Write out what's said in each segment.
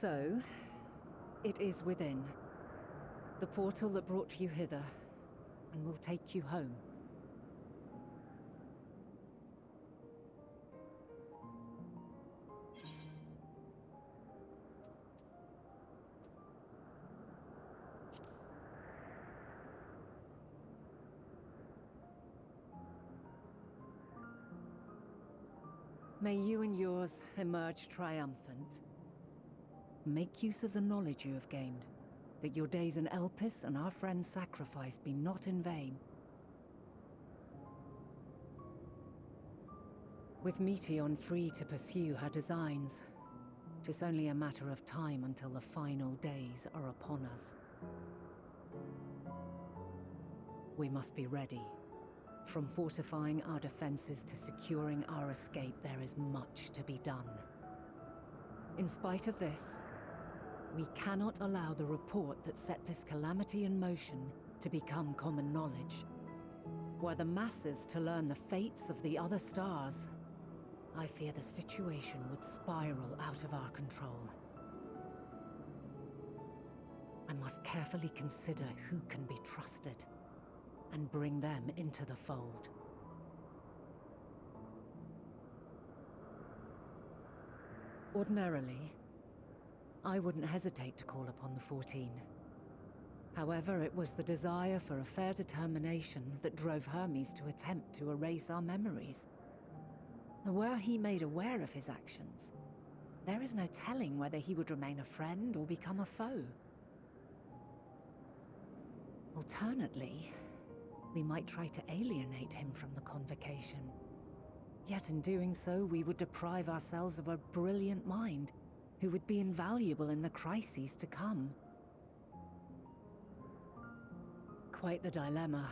So, it is within. The portal that brought you hither, and will take you home. May you and yours emerge triumphant. Make use of the knowledge you have gained, that your days in Elpis and our friend's sacrifice be not in vain. With Meteion free to pursue her designs, 'tis only a matter of time until the final days are upon us. We must be ready. From fortifying our defenses to securing our escape, there is much to be done. In spite of this, we cannot allow the report that set this calamity in motion to become common knowledge. Were the masses to learn the fates of the other stars, I fear the situation would spiral out of our control. I must carefully consider who can be trusted and bring them into the fold. Ordinarily, I wouldn't hesitate to call upon the 14. However, it was the desire for a fair determination that drove Hermes to attempt to erase our memories. And were he made aware of his actions, there is no telling whether he would remain a friend or become a foe. Alternately, we might try to alienate him from the convocation. Yet in doing so, we would deprive ourselves of a brilliant mind who would be invaluable in the crises to come. Quite the dilemma.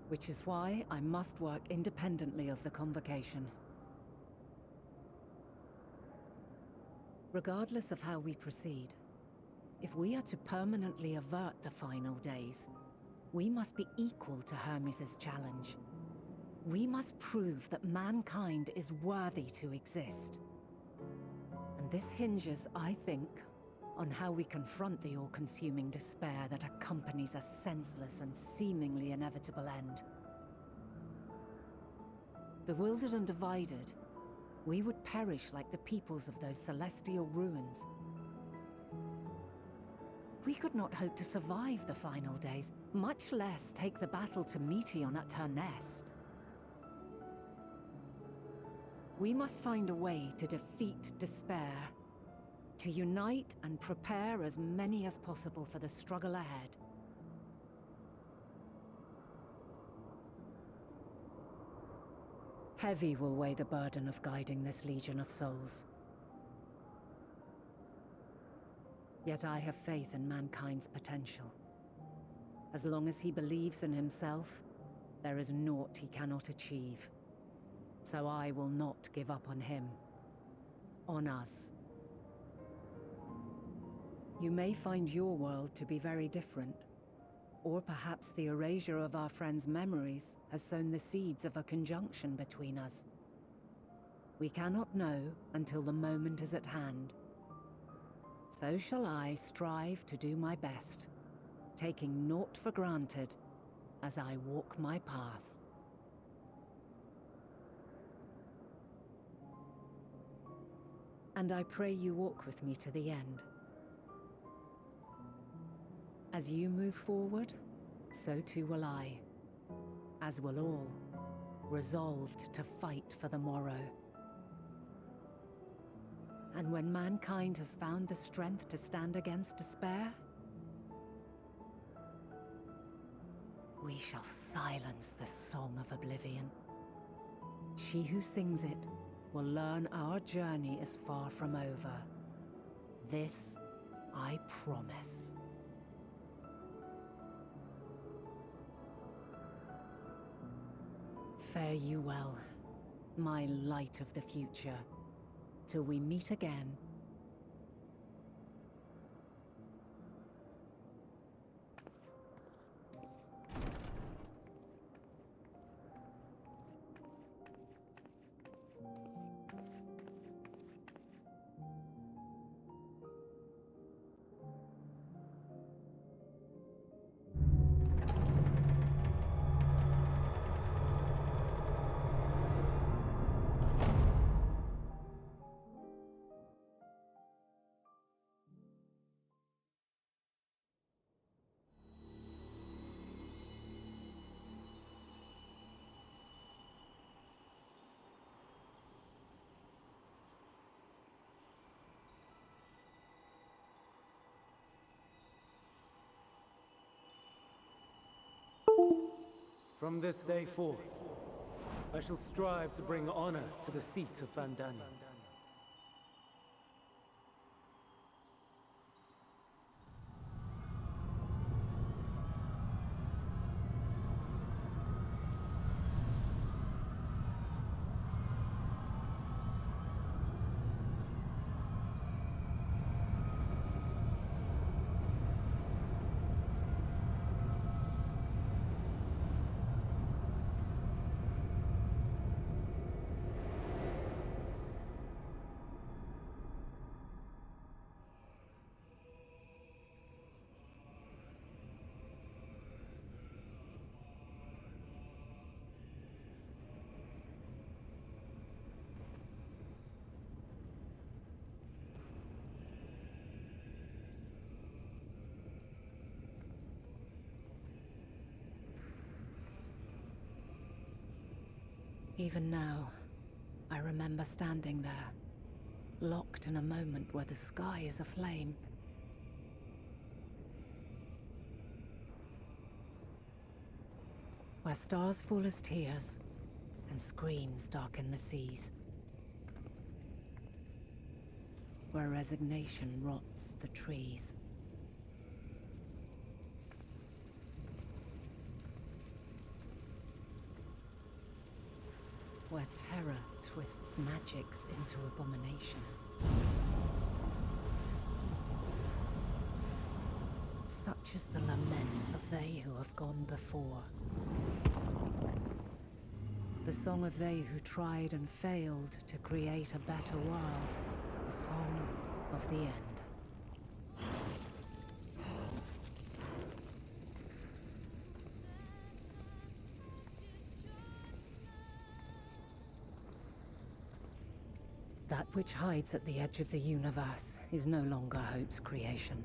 Which is why I must work independently of the convocation. Regardless of how we proceed, if we are to permanently avert the final days, we must be equal to Hermes' challenge. We must prove that mankind is worthy to exist. And this hinges, I think, on how we confront the all-consuming despair that accompanies a senseless and seemingly inevitable end. Bewildered and divided, we would perish like the peoples of those celestial ruins. We could not hope to survive the final days, much less take the battle to Meteion at her nest. We must find a way to defeat despair, to unite and prepare as many as possible for the struggle ahead. Heavy will weigh the burden of guiding this legion of souls. Yet I have faith in mankind's potential. As long as he believes in himself, there is naught he cannot achieve. So I will not give up on him. On us. You may find your world to be very different. Or perhaps the erasure of our friend's memories has sown the seeds of a conjunction between us. We cannot know until the moment is at hand. So shall I strive to do my best, taking naught for granted as I walk my path. And I pray you walk with me to the end. As you move forward, so too will I, as will all, resolved to fight for the morrow. And when mankind has found the strength to stand against despair, we shall silence the song of oblivion. She who sings it will learn our journey is far from over. This I promise. Fare you well, my light of the future, till we meet again. From this day forth, I shall strive to bring honor to the seat of Fantasy. Even now, I remember standing there, locked in a moment where the sky is aflame. Where stars fall as tears, and screams darken the seas. Where resignation rots the trees. Where terror twists magics into abominations. Such is the lament of they who have gone before. The song of they who tried and failed to create a better world. The song of the end. That which hides at the edge of the universe is no longer hope's creation.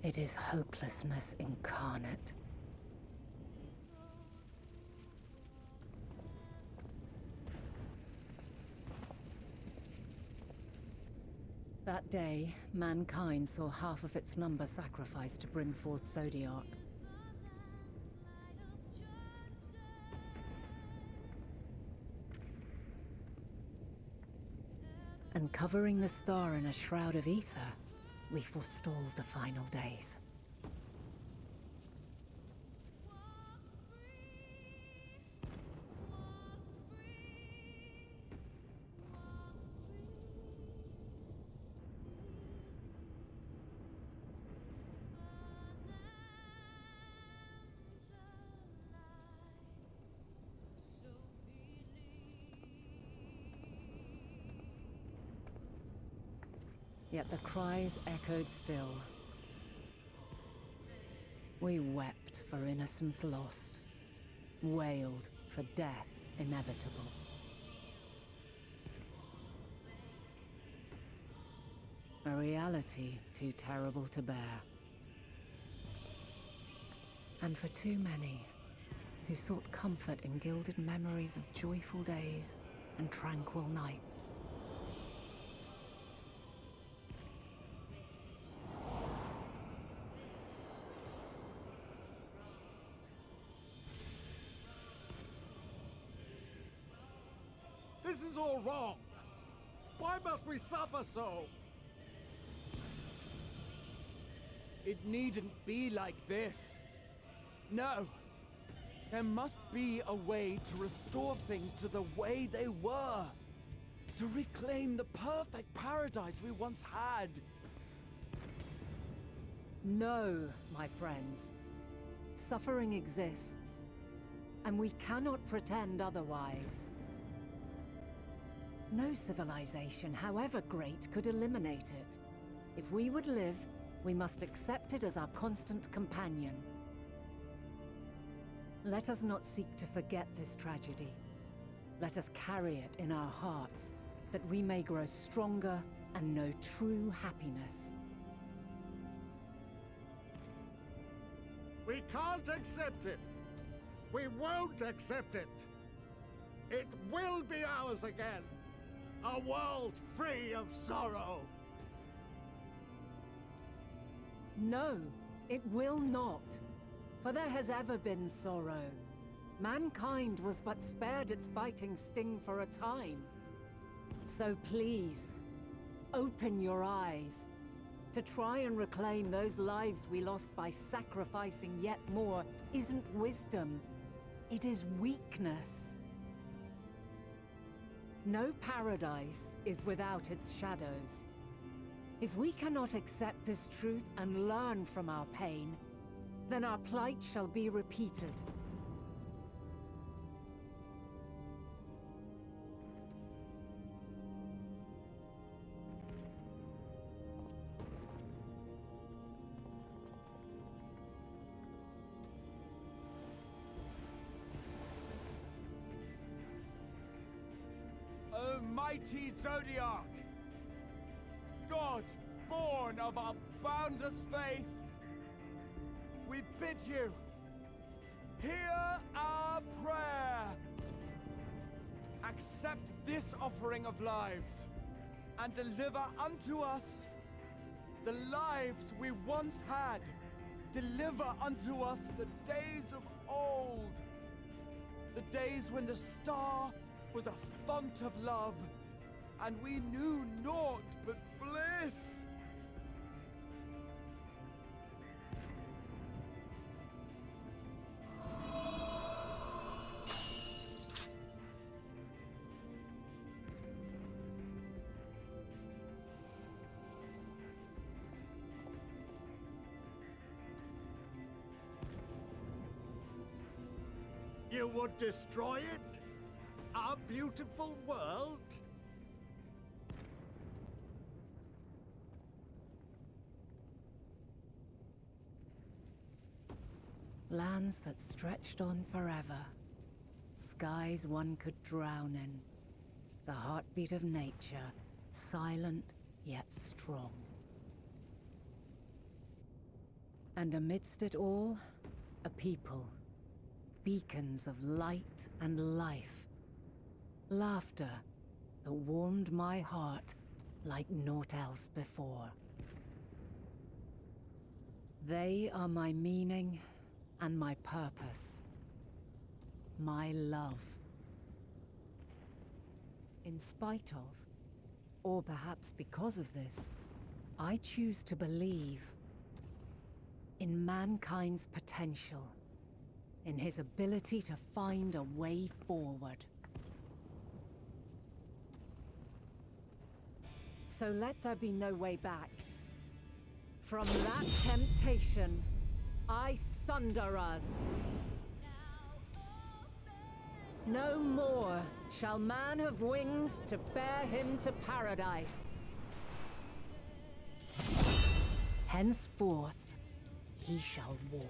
It is hopelessness incarnate. That day, mankind saw half of its number sacrificed to bring forth Zodiark. And covering the star in a shroud of ether, we forestalled the final days. Yet the cries echoed still. We wept for innocence lost, wailed for death inevitable. A reality too terrible to bear. And for too many who sought comfort in gilded memories of joyful days and tranquil nights. This is all wrong! Why must we suffer so? It needn't be like this. No. There must be a way to restore things to the way they were. To reclaim the perfect paradise we once had. No, my friends. Suffering exists, and we cannot pretend otherwise. No civilization, however great, could eliminate it. If we would live, we must accept it as our constant companion. Let us not seek to forget this tragedy. Let us carry it in our hearts, that we may grow stronger and know true happiness. We can't accept it! We won't accept it! It will be ours again! A world free of sorrow! No, it will not. For there has ever been sorrow. Mankind was but spared its biting sting for a time. So please, open your eyes. To try and reclaim those lives we lost by sacrificing yet more isn't wisdom. It is weakness. No paradise is without its shadows. If we cannot accept this truth and learn from our pain, then our plight shall be repeated. O mighty Zodiac! God, born of our boundless faith, we bid you, hear our prayer. Accept this offering of lives, and deliver unto us the lives we once had. Deliver unto us the days of old, the days when the star was a font of love, and we knew naught but bliss. You would destroy it? Our beautiful world? Lands that stretched on forever. Skies one could drown in. The heartbeat of nature, silent yet strong. And amidst it all, a people. Beacons of light and life. Laughter that warmed my heart like naught else before. They are my meaning and my purpose. My love. In spite of, or perhaps because of this, I choose to believe in mankind's potential, in his ability to find a way forward. So let there be no way back. From that temptation, I sunder us. No more shall man have wings to bear him to paradise. Henceforth, he shall walk.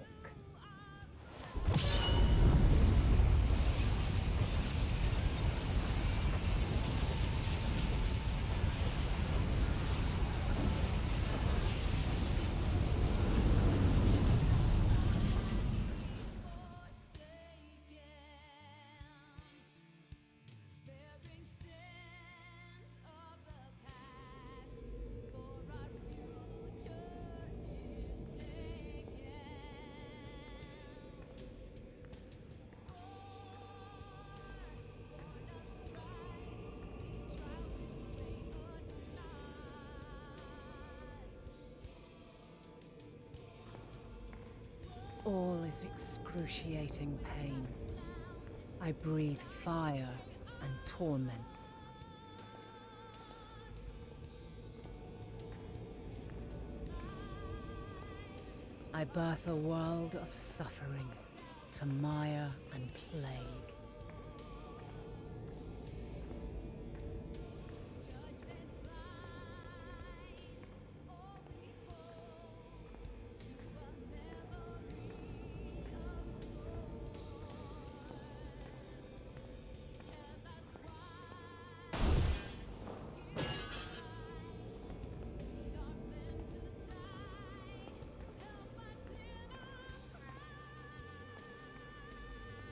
All is excruciating pain. I breathe fire and torment. I birth a world of suffering to mire and plague.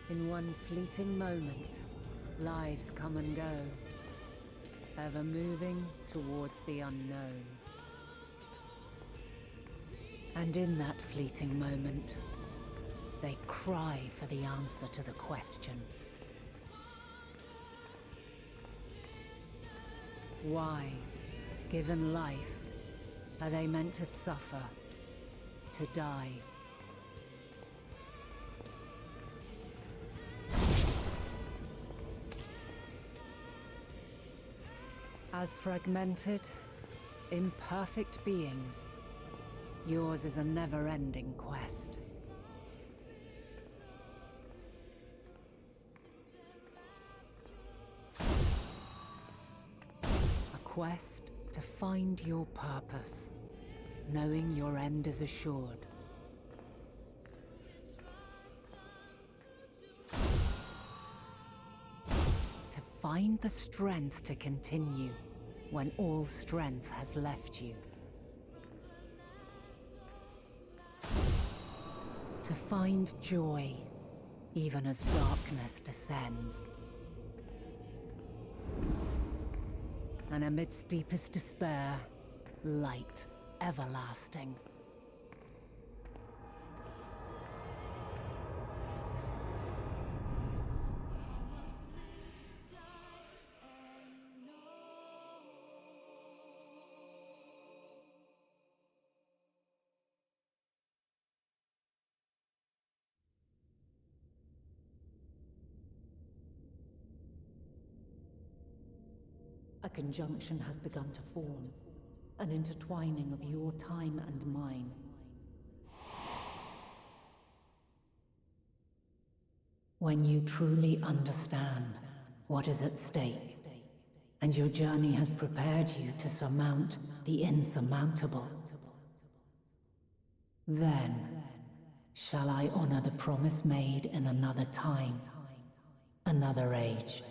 In one fleeting moment, lives come and go, ever moving towards the unknown. And in that fleeting moment, they cry for the answer to the question. Why, given life, are they meant to suffer, to die? As fragmented, imperfect beings, yours is a never-ending quest. A quest to find your purpose, knowing your end is assured. To find the strength to continue when all strength has left you. To find joy, even as darkness descends. And amidst deepest despair, light everlasting. A conjunction has begun to form, an intertwining of your time and mine. When you truly understand what is at stake, and your journey has prepared you to surmount the insurmountable, then shall I honor the promise made in another time, another age.